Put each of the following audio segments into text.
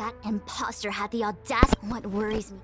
That imposter had the audacity. What worries me.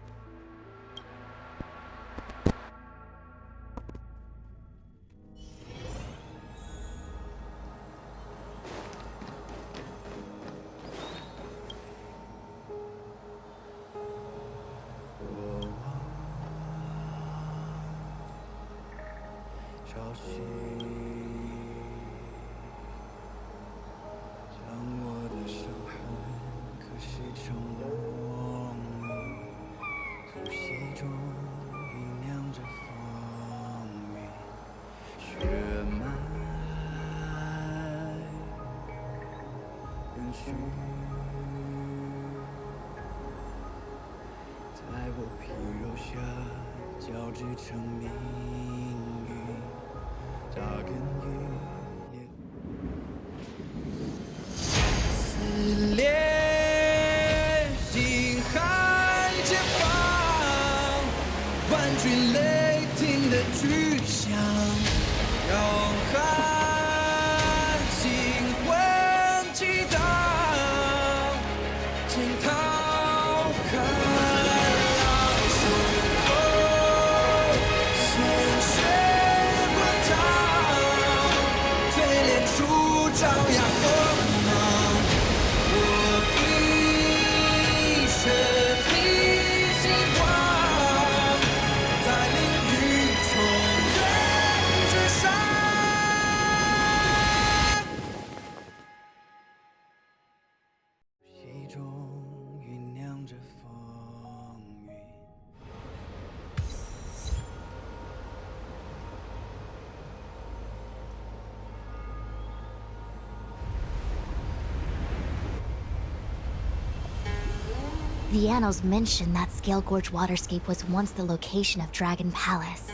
The annals mention that Scale Gorge waterscape was once the location of Dragon Palace.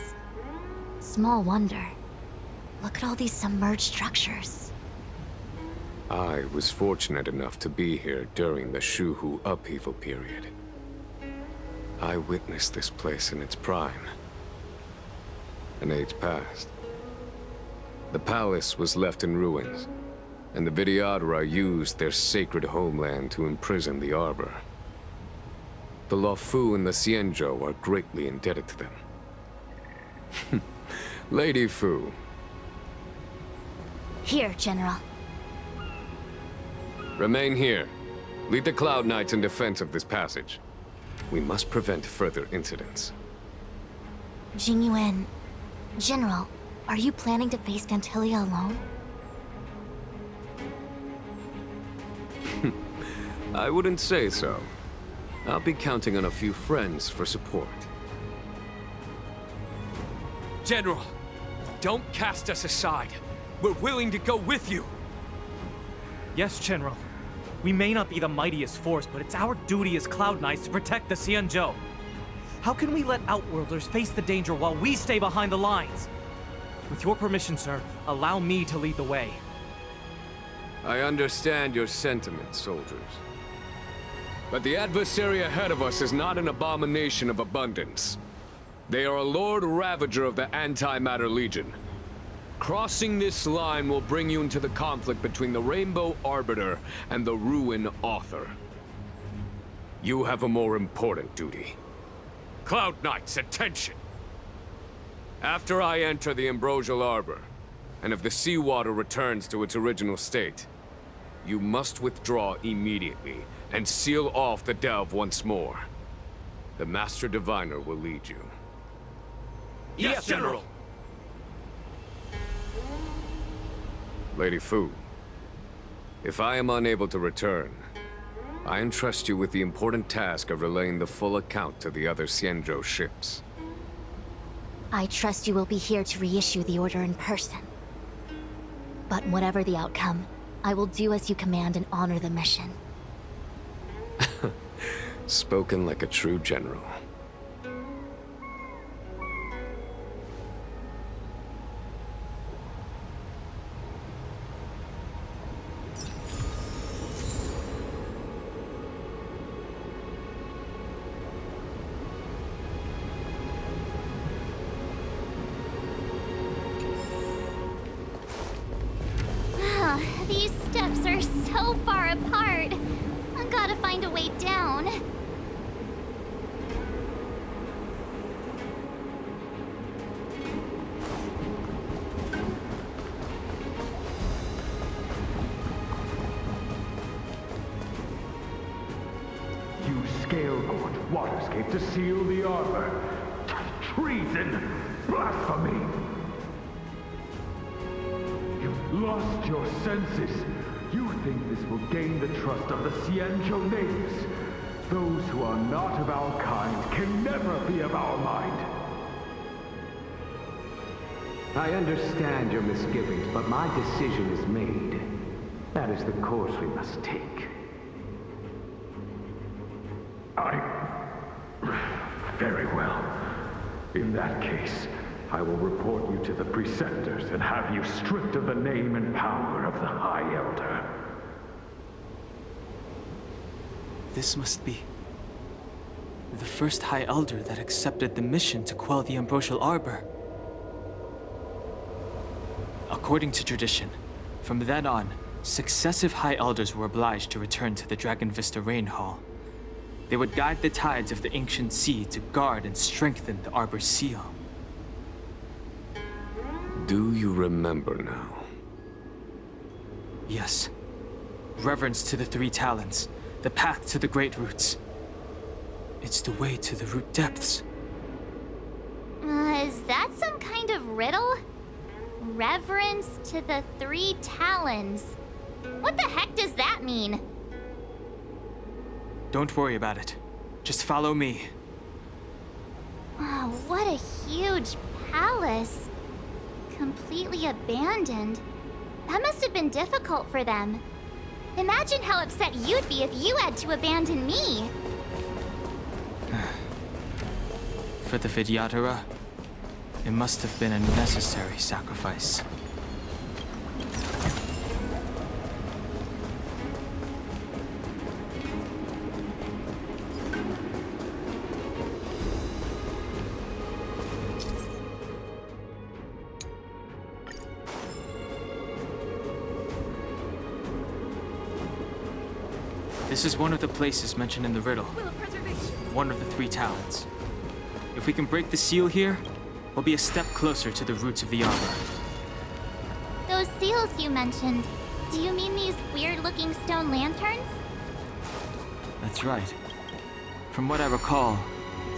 Small wonder. Look at all these submerged structures. I was fortunate enough to be here during the Shuhu upheaval period. I witnessed this place in its prime. An age passed. The palace was left in ruins, and the Vidyadhara used their sacred homeland to imprison the Arbor. The Luofu and the Xianzhou are greatly indebted to them. Lady Fu. Here, General. Remain here. Lead the Cloud Knights in defense of this passage. We must prevent further incidents. Jingyuan, General, are you planning to face Dantilia alone? I wouldn't say so. I'll be counting on a few friends for support. General, don't cast us aside. We're willing to go with you. Yes, General. We may not be the mightiest force, but it's our duty as Cloud Knights to protect the Xianzhou. How can we let Outworlders face the danger while we stay behind the lines? With your permission, sir, allow me to lead the way. I understand your sentiments, soldiers. But the adversary ahead of us is not an abomination of abundance. They are a Lord Ravager of the Antimatter Legion. Crossing this line will bring you into the conflict between the Rainbow Arbiter and the Ruin Author. You have a more important duty. Cloud Knights, attention! After I enter the Ambrosial Arbor, and if the seawater returns to its original state, you must withdraw immediately and seal off the delve once more. The Master Diviner will lead you. Yes, General! Lady Fu, if I am unable to return, I entrust you with the important task of relaying the full account to the other Xianzhou ships. I trust you will be here to reissue the order in person. But whatever the outcome, I will do as you command and honor the mission. Spoken like a true general. These steps are so far apart. gotta find a way down. You scale Gorge Waterscape to seal the arbor. Treason! Blasphemy! You've lost your senses. You think this will gain the trust of the Xianzhou natives. Those who are not of our kind can never be of our mind. I understand your misgivings, but my decision is made. That is the course we must take. Very well. In that case, I will report you to the Preceptors and have you stripped of the name and power of the High Elder. This must be the first High Elder that accepted the mission to quell the Ambrosial Arbor. According to tradition, from then on, successive High Elders were obliged to return to the Dragon Vista Rain Hall. They would guide the tides of the ancient sea to guard and strengthen the Arbor's seal. Do you remember now? Yes. Reverence to the Three Talons, the path to the Great Roots. It's the way to the root depths. Is that some kind of riddle? Reverence to the Three Talons. What the heck does that mean? Don't worry about it. Just follow me. Oh, what a huge palace. Completely abandoned. That must have been difficult for them. Imagine how upset you'd be if you had to abandon me. For the Vidyadhara, it must have been a necessary sacrifice. This is one of the places mentioned in the riddle. One of the Three Talons. If we can break the seal here, we'll be a step closer to the roots of the arbor. Those seals you mentioned, do you mean these weird-looking stone lanterns? That's right. From what I recall,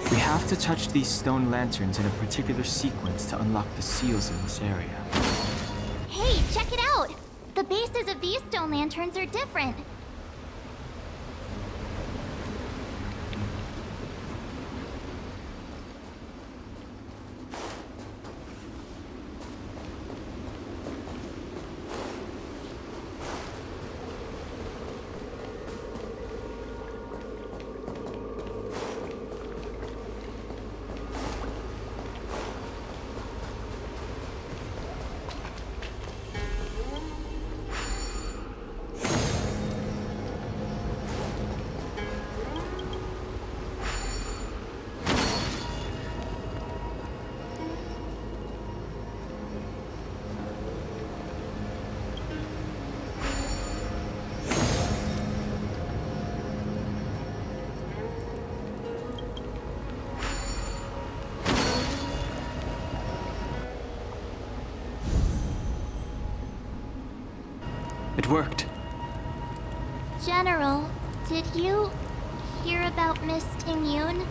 we have to touch these stone lanterns in a particular sequence to unlock the seals in this area. Hey, check it out! The bases of these stone lanterns are different. It worked. General, did you hear about Miss Tingyun?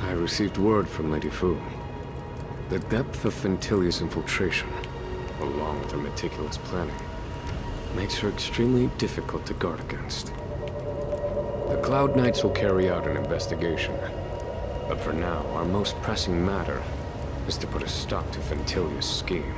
I received word from Lady Fu. The depth of Ventilia's infiltration, along with her meticulous planning, makes her extremely difficult to guard against. The Cloud Knights will carry out an investigation. But for now, our most pressing matter is to put a stop to Ventilia's scheme.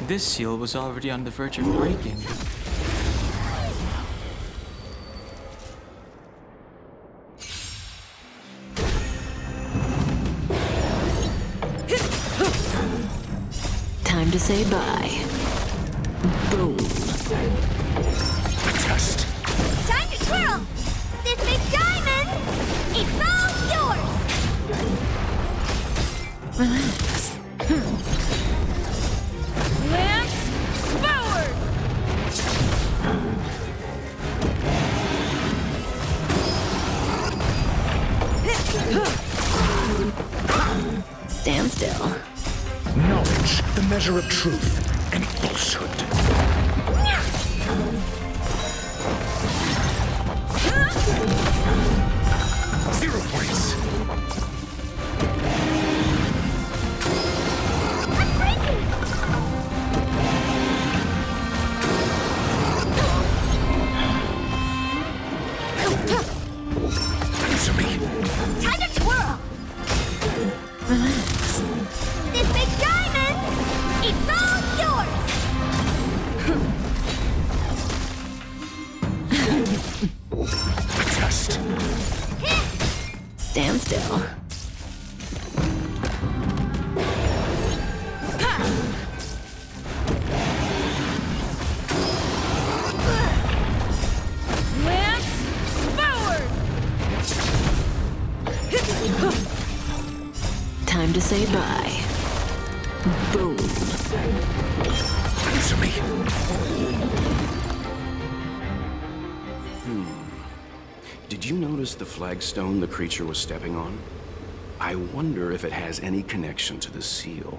This seal was already on the verge of breaking. Time to say bye. Boom. Test. Time to twirl! This big diamond! It's all yours! Relax. Lance forward! Stand still. Knowledge, the measure of truth and falsehood. 0 points. Answer me. Time to twirl! Relax. This big diamond! It's all yours! Test. Stand still. Lance forward! Time to say bye. Boom. Answer me. Did you notice the flagstone the creature was stepping on? I wonder if it has any connection to the seal.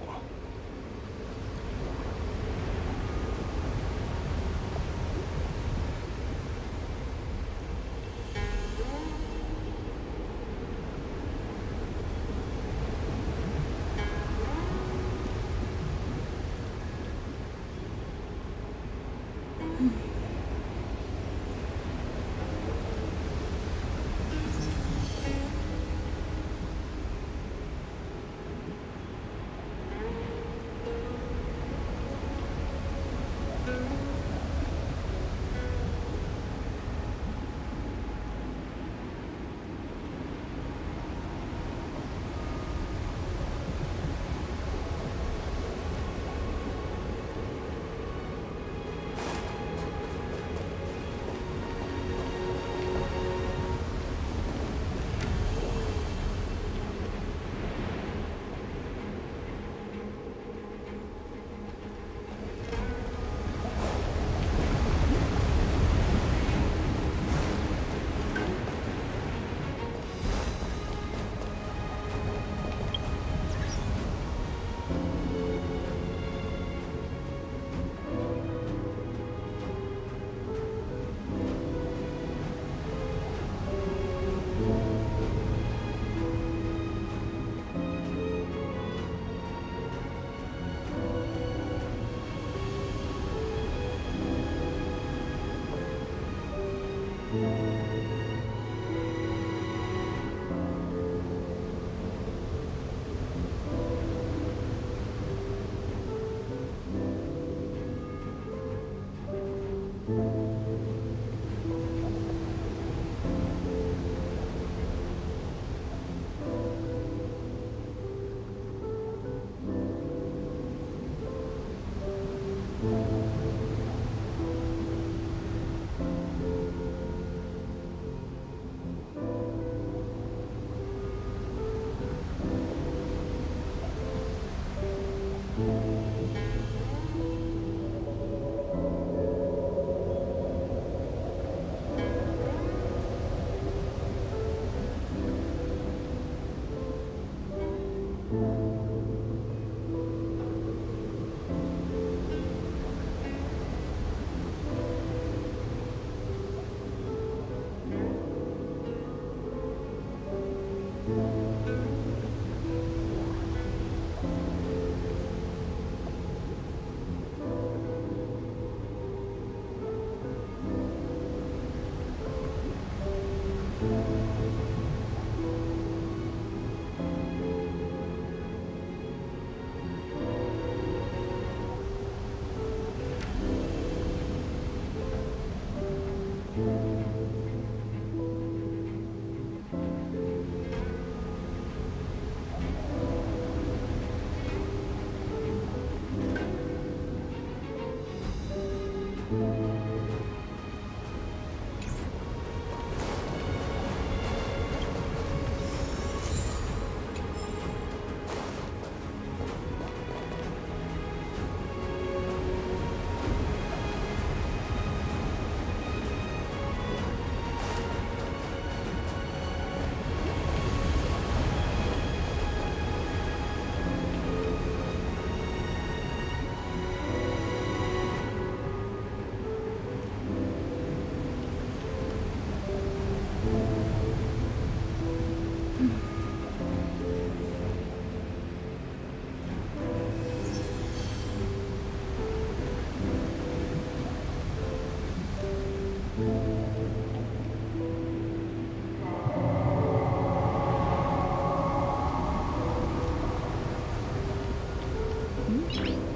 Noise.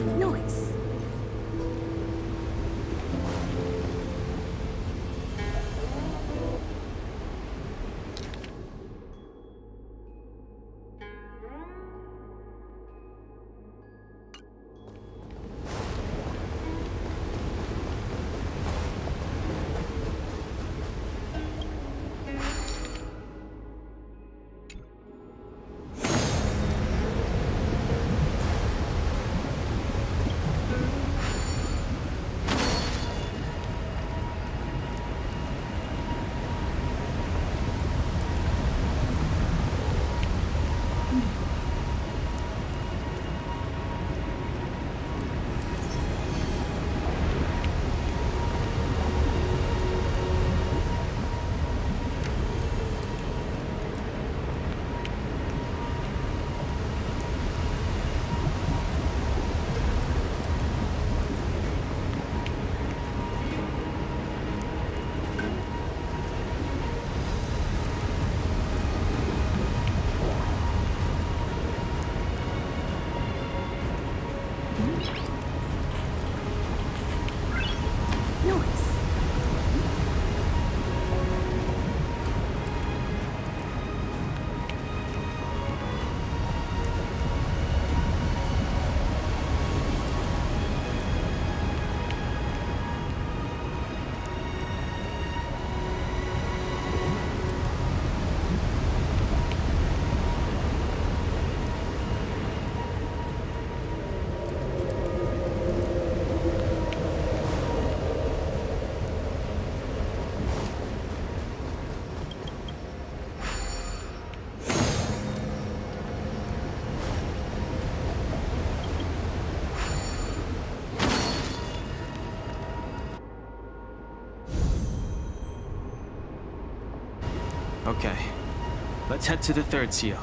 Noise. Okay. Let's head to the third seal.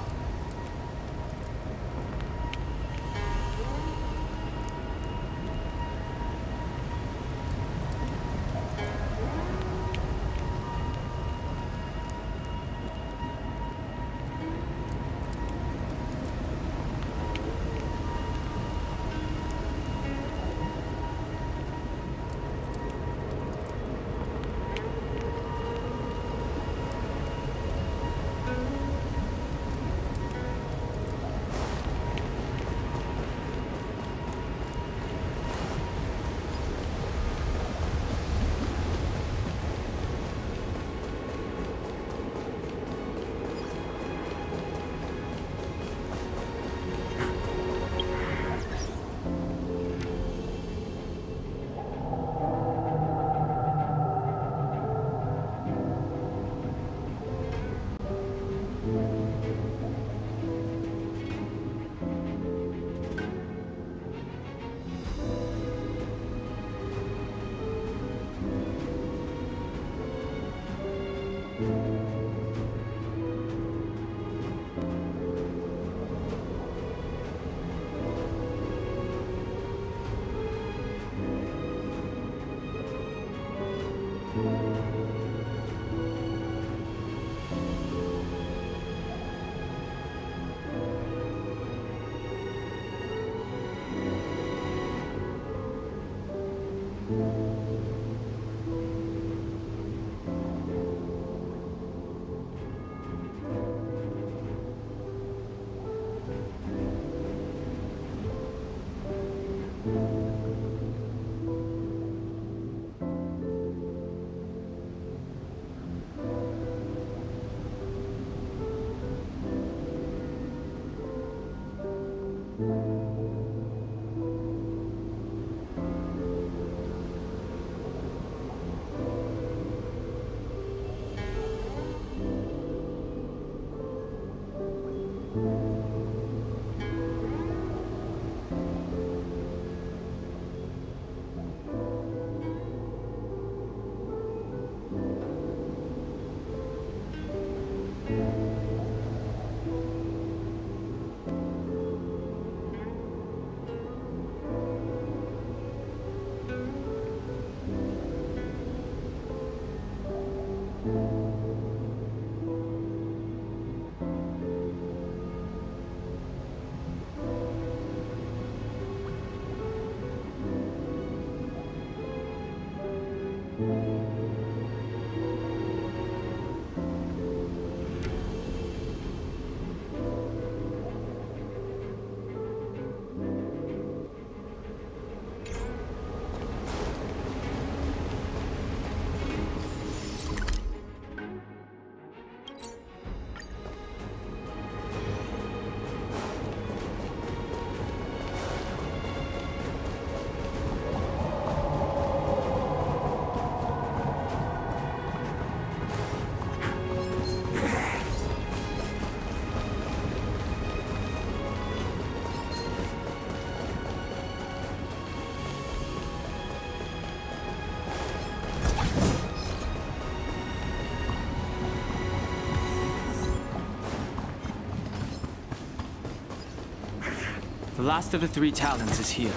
The last of the three talons is here.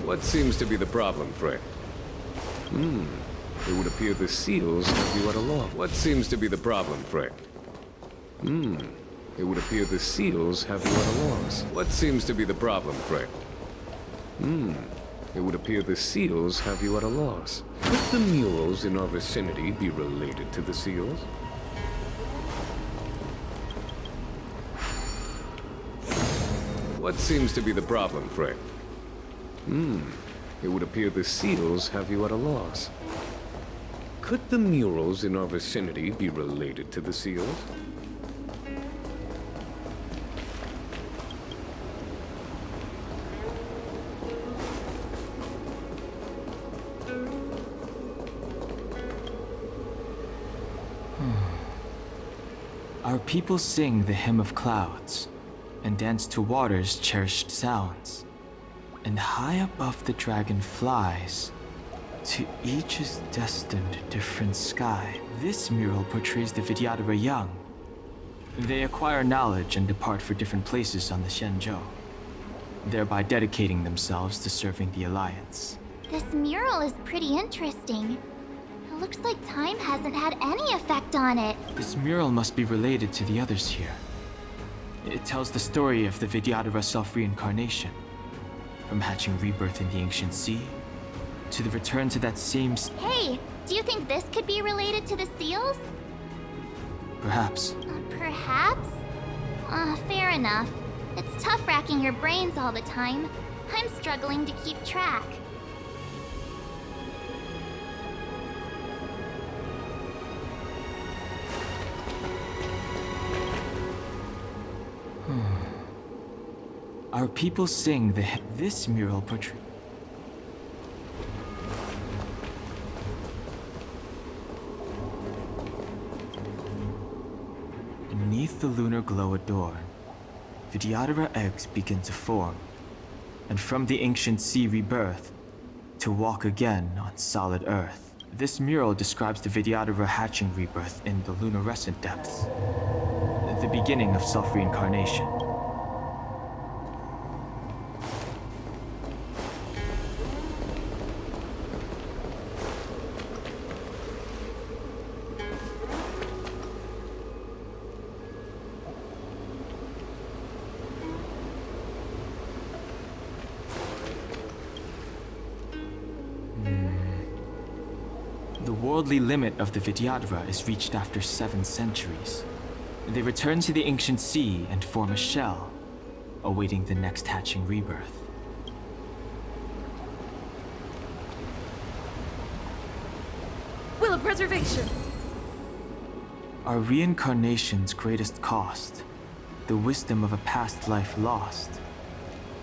What seems to be the problem, Frey? It would appear the seals have you at a loss. What seems to be the problem, Frey? It would appear the seals have you at a loss. What seems to be the problem, Frey? It would appear the seals have you at a loss. Could the murals in our vicinity be related to the seals? What seems to be the problem, Frey? It would appear the seals have you at a loss. Could the murals in our vicinity be related to the seals? Our people sing the hymn of clouds and dance to water's cherished sounds. And high above the dragon flies, to each is destined different sky. This mural portrays the Vidyadhara young. They acquire knowledge and depart for different places on the Xianzhou, thereby dedicating themselves to serving the Alliance. This mural is pretty interesting. It looks like time hasn't had any effect on it. This mural must be related to the others here. It tells the story of the Vidyadhara self-reincarnation, from hatching rebirth in the ancient sea, to the return to that same Hey, do you think this could be related to the seals? Perhaps. Perhaps? Fair enough. It's tough racking your brains all the time. I'm struggling to keep track. Our people sing this mural portray. Beneath the lunar glow adorn, Vidyadhara eggs begin to form, and from the ancient sea rebirth, to walk again on solid earth. This mural describes the Vidyadhara hatching rebirth in the lunarescent depths, the beginning of self-reincarnation. The worldly limit of the Vidyadhara is reached after 7 centuries. They return to the ancient sea and form a shell, awaiting the next hatching rebirth. Will of preservation! Our reincarnation's greatest cost, the wisdom of a past life lost,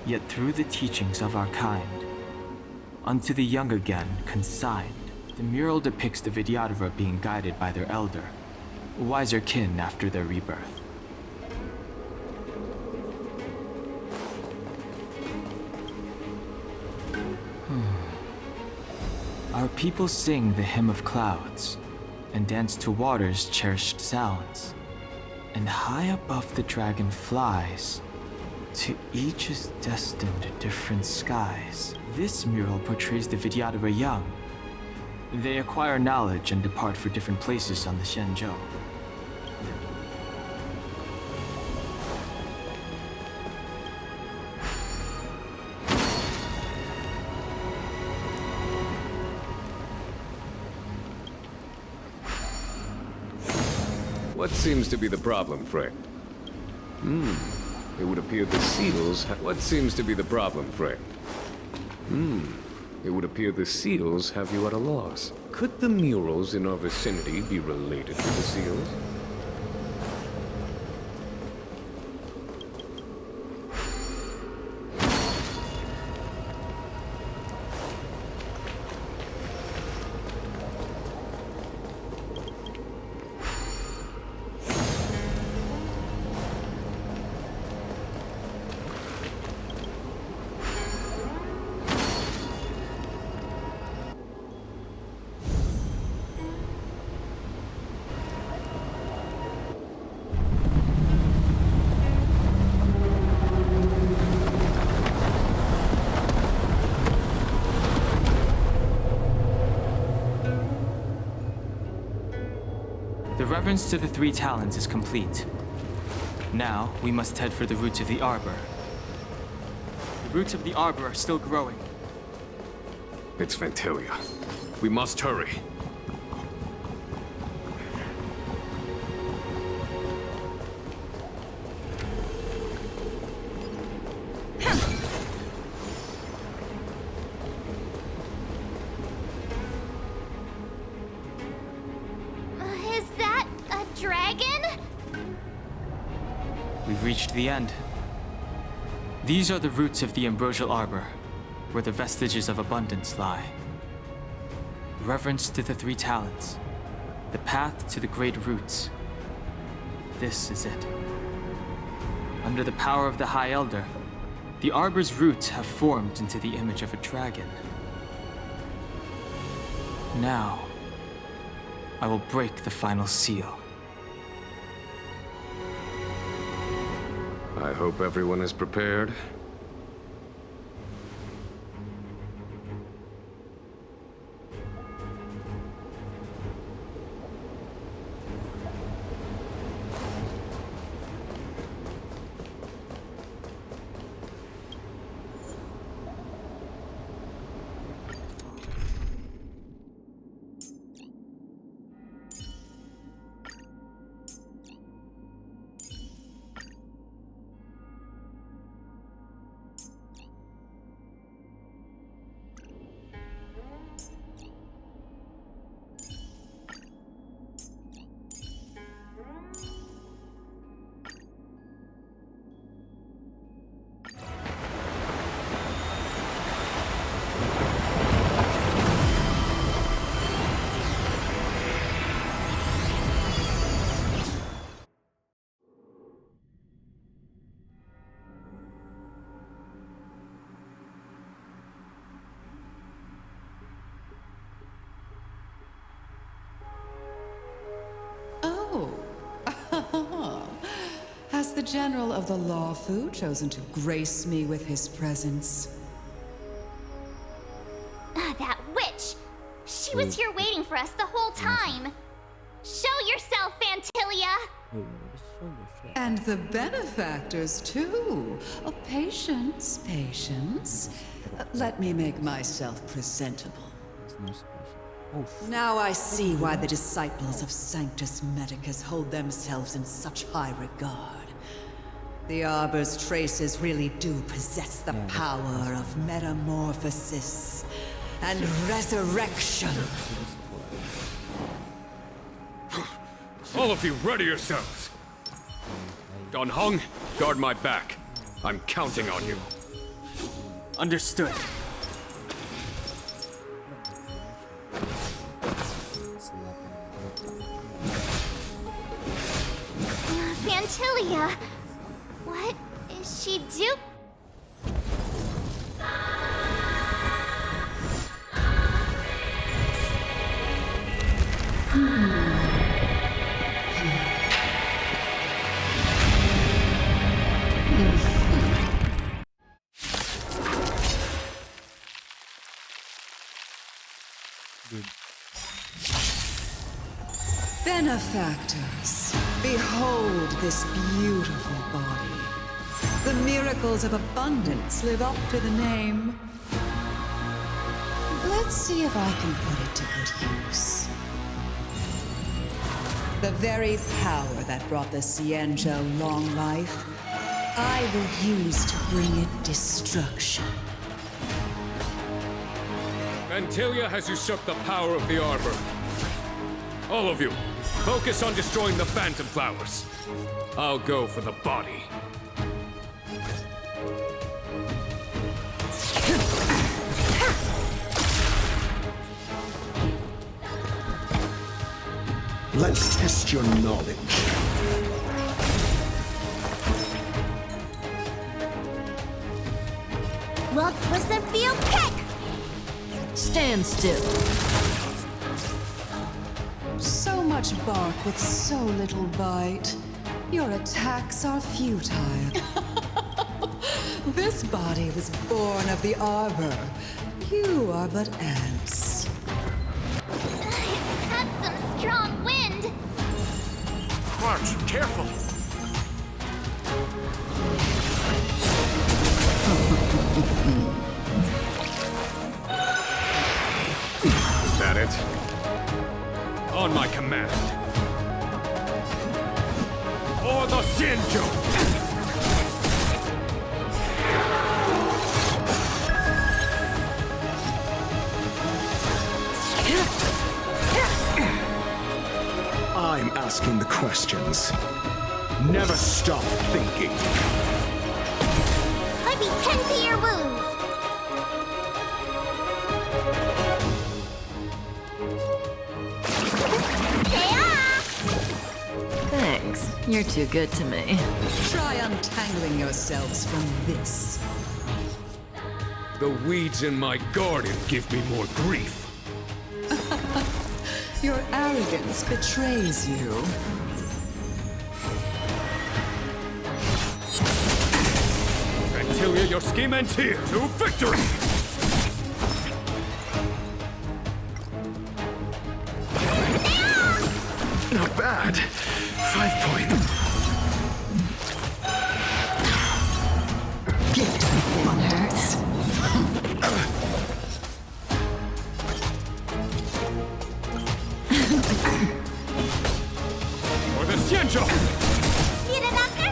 yet through the teachings of our kind, unto the young again consigned. The mural depicts the Vidyadhara being guided by their elder, wiser kin after their rebirth. Our people sing the hymn of clouds and dance to water's cherished sounds. And high above the dragon flies, to each is destined different skies. This mural portrays the Vidyadhara young. They acquire knowledge and depart for different places on the Xianzhou. What seems to be the problem, Frey? It would appear the seals What seems to be the problem, Frey? It would appear the seals have you at a loss. Could the murals in our vicinity be related to the seals? The reverence to the three talons is complete. Now, we must head for the roots of the arbor. The roots of the arbor are still growing. It's Ventilia. We must hurry. Is that a dragon? We've reached the end. These are the roots of the ambrosial arbor, where the vestiges of abundance lie. Reverence to the three talents, the path to the great roots. This is it. Under the power of the High Elder, the arbor's roots have formed into the image of a dragon. Now, I will break the final seal. I hope everyone is prepared. Has the General of the Lawfu chosen to grace me with his presence? That witch! She was here waiting for us the whole time! Show yourself, Fantilia! And the benefactors, too. Oh, patience, patience. Let me make myself presentable. Now I see why the disciples of Sanctus Medicus hold themselves in such high regard. The Arbor's traces really do possess the power of metamorphosis and resurrection. All of you, ready yourselves! Don Hong, guard my back. I'm counting on you. Understood. Fantilia! What is she doing? Benefactors, behold this beautiful body. The miracles of abundance live up to the name. Let's see if I can put it to good use. The very power that brought the Xianzhou long life, I will use to bring it destruction. Fantilia has usurped the power of the Arbor. All of you, focus on destroying the Phantom Flowers. I'll go for the body. Let's test your knowledge. Well, twist and feel kick! Stand still. So much bark with so little bite. Your attacks are futile. This body was born of the Arbor. You are but ants. That's some strong wind! March, careful! Is that it? On my command. Or the Shinjo! I'm asking the questions. Never stop thinking. Let me tend to your wounds. Thanks. You're too good to me. Try untangling yourselves from this. The weeds in my garden give me more grief. Your arrogance betrays you. Vantilia, your scheme ends here. To victory! Not bad. 5 points. Gift of wonders. Or the Shinjo! Need a doctor?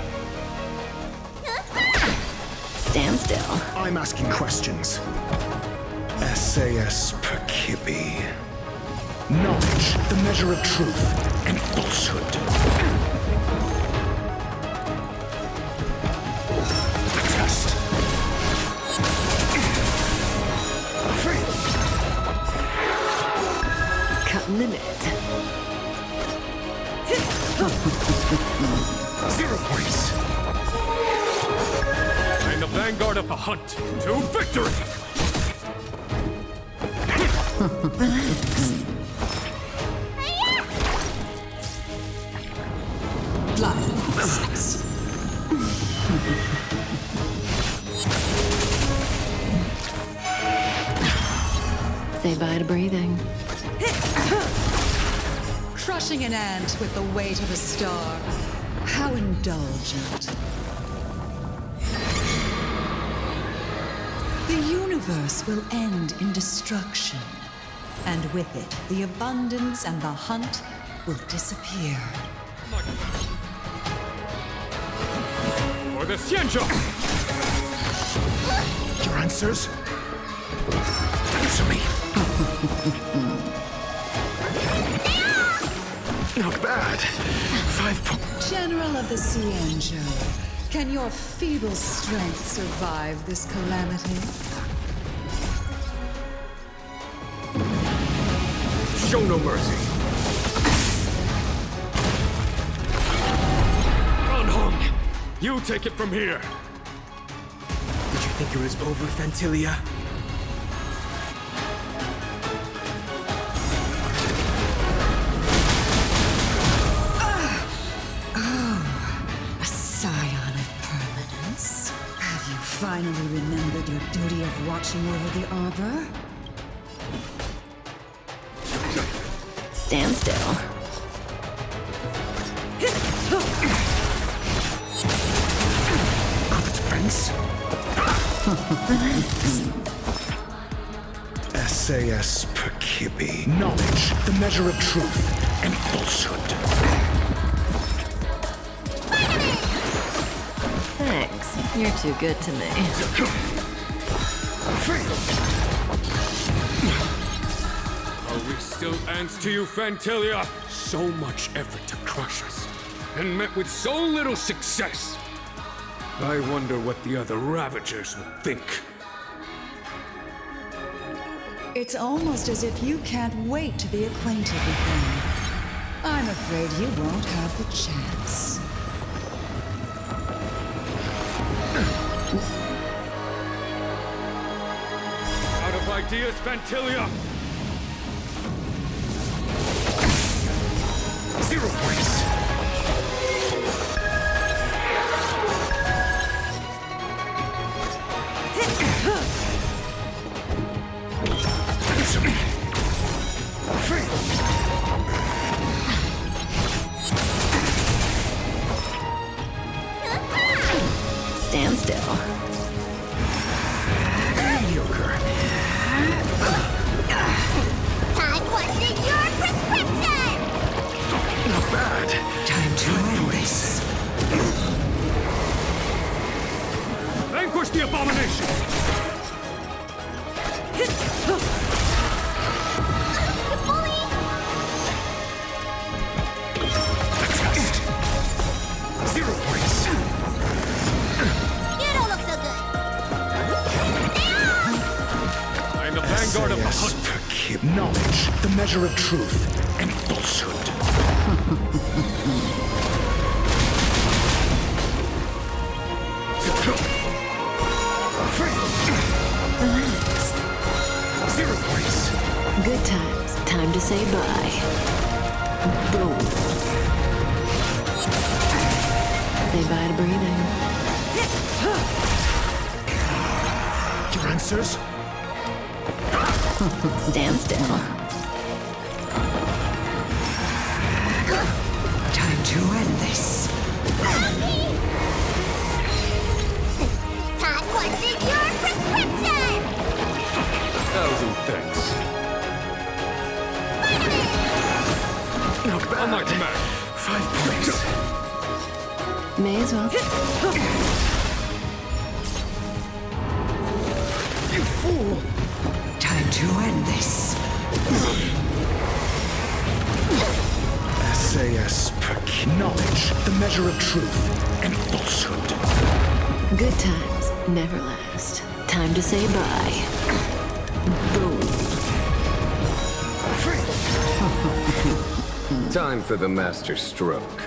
Stand still. I'm asking questions. SAS per Kibbe. Knowledge, the measure of truth and falsehood. A test. Cutting the net. 0 points. I'm the vanguard of the hunt. To victory! Blood. 6. Say bye to breathing. Crushing an ant with the weight of a star. How indulgent. The universe will end in destruction. And with it, the abundance and the hunt will disappear. Or the Shinjo! Your answers? Answer me. Not bad. 5 points. General of the Cienjo, can your feeble strength survive this calamity? Show no mercy. Gunhung, you take it from here. Did you think it was over, Fantilia? A scion of permanence? Have you finally remembered your duty of watching over the arbor? Stand still. Defense. SAS per Kibbe. Knowledge, the measure of truth and falsehood. Thanks. You're too good to me. Are we still ants to you, Fantilia? So much effort to crush us, and met with so little success. I wonder what the other Ravagers would think. It's almost as if you can't wait to be acquainted with them. I'm afraid you won't have the chance. Out of ideas, Fantilia! 0 points. Answer me. still. Mediocre. Time what's in your prescription! Not bad. Time to end this. Vanquish the abomination! Zero points. You don't look so good. I am the vanguard of the SAS hunt. per kid. Knowledge, the measure of truth and falsehood. Relax. 0 points. Good times. Time to say bye. Boom. Say bye to breathing. Your answers? Stand still. Time to end this. Time what's in your prescription! 1,000 thanks. Not bad. On my command. 5 points. May as well. You fool! Time to end this. SAS per kid. Knowledge, the measure of truth and falsehood. Good times never last. Time to say bye. Boom. Time for the master stroke.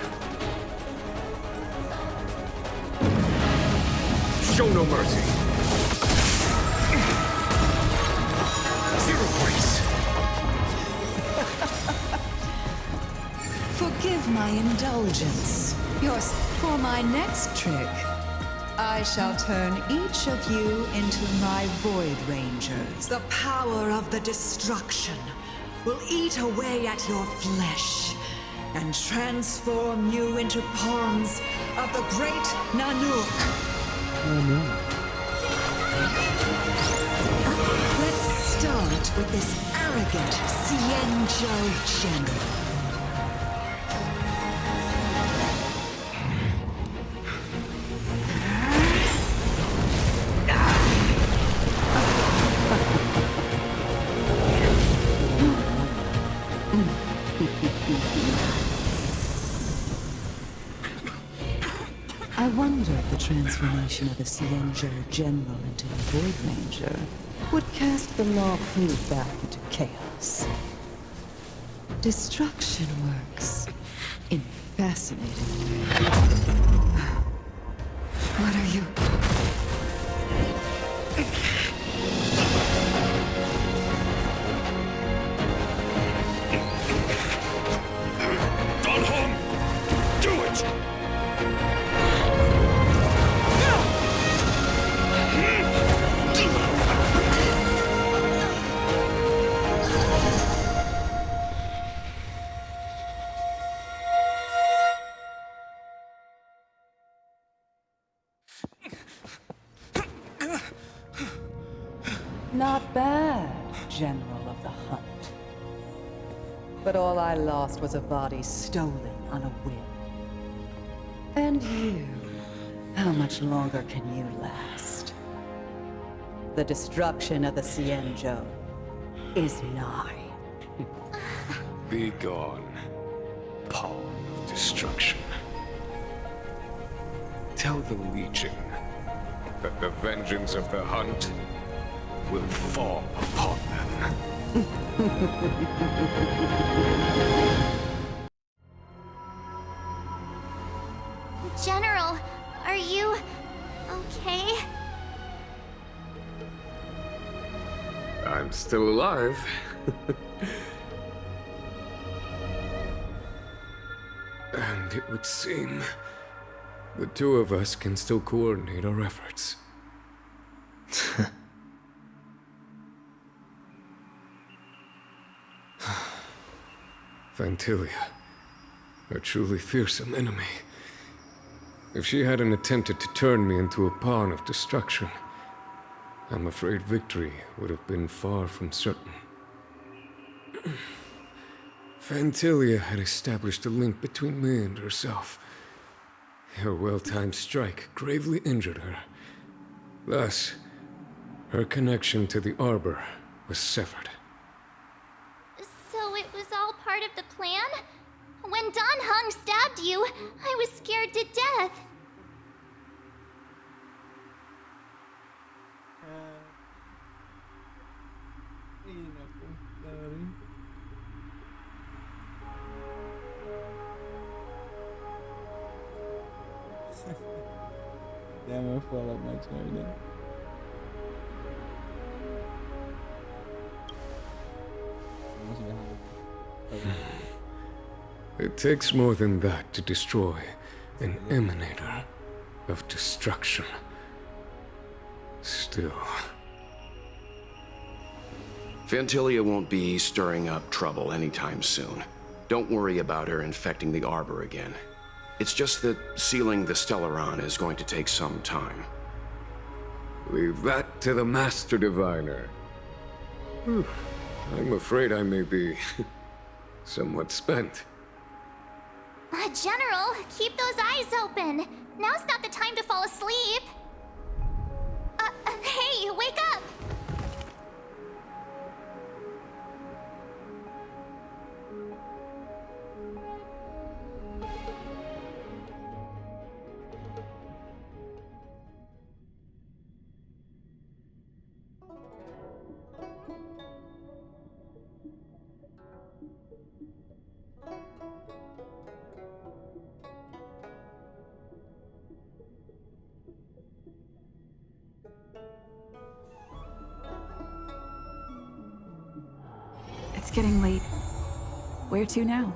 Show no mercy. 0 points. Forgive my indulgence. Yours for my next trick. I shall turn each of you into my Void Rangers. The power of the destruction will eat away at your flesh and transform you into pawns of the great Nanook. Let's start with this arrogant Cienjo general. I wonder if the transformation of the Cienjo General into a Void Ranger would cast the Law Crew back into chaos. Destruction works in fascinating ways. What are you? Do it! Not bad, General of the Hunt. But all I lost was a body stolen on a whim. And you, how much longer can you last? The destruction of the Cienjo is nigh. Be gone, pawn of destruction. Tell the Legion that the vengeance of the Hunt will fall upon them. General, are you okay? I'm still alive. And it would seem the two of us can still coordinate our efforts. Vantilia, a truly fearsome enemy. If she hadn't attempted to turn me into a pawn of destruction, I'm afraid victory would have been far from certain. Fantilia had established a link between me and herself. Her well-timed strike gravely injured her. Thus, her connection to the Arbor was severed. So it was all part of the plan? When Don Hung stabbed you, I was scared to death. Ya me fue a la mancha, ¿verdad? It takes more than that to destroy an emanator of destruction. Still. Fantilia won't be stirring up trouble anytime soon. Don't worry about her infecting the Arbor again. It's just that sealing the Stellaron is going to take some time. Leave that to the Master Diviner. I'm afraid I may be somewhat spent. General, keep those eyes open. Now's not the time to fall asleep. Hey, wake up! It's getting late. Where to now?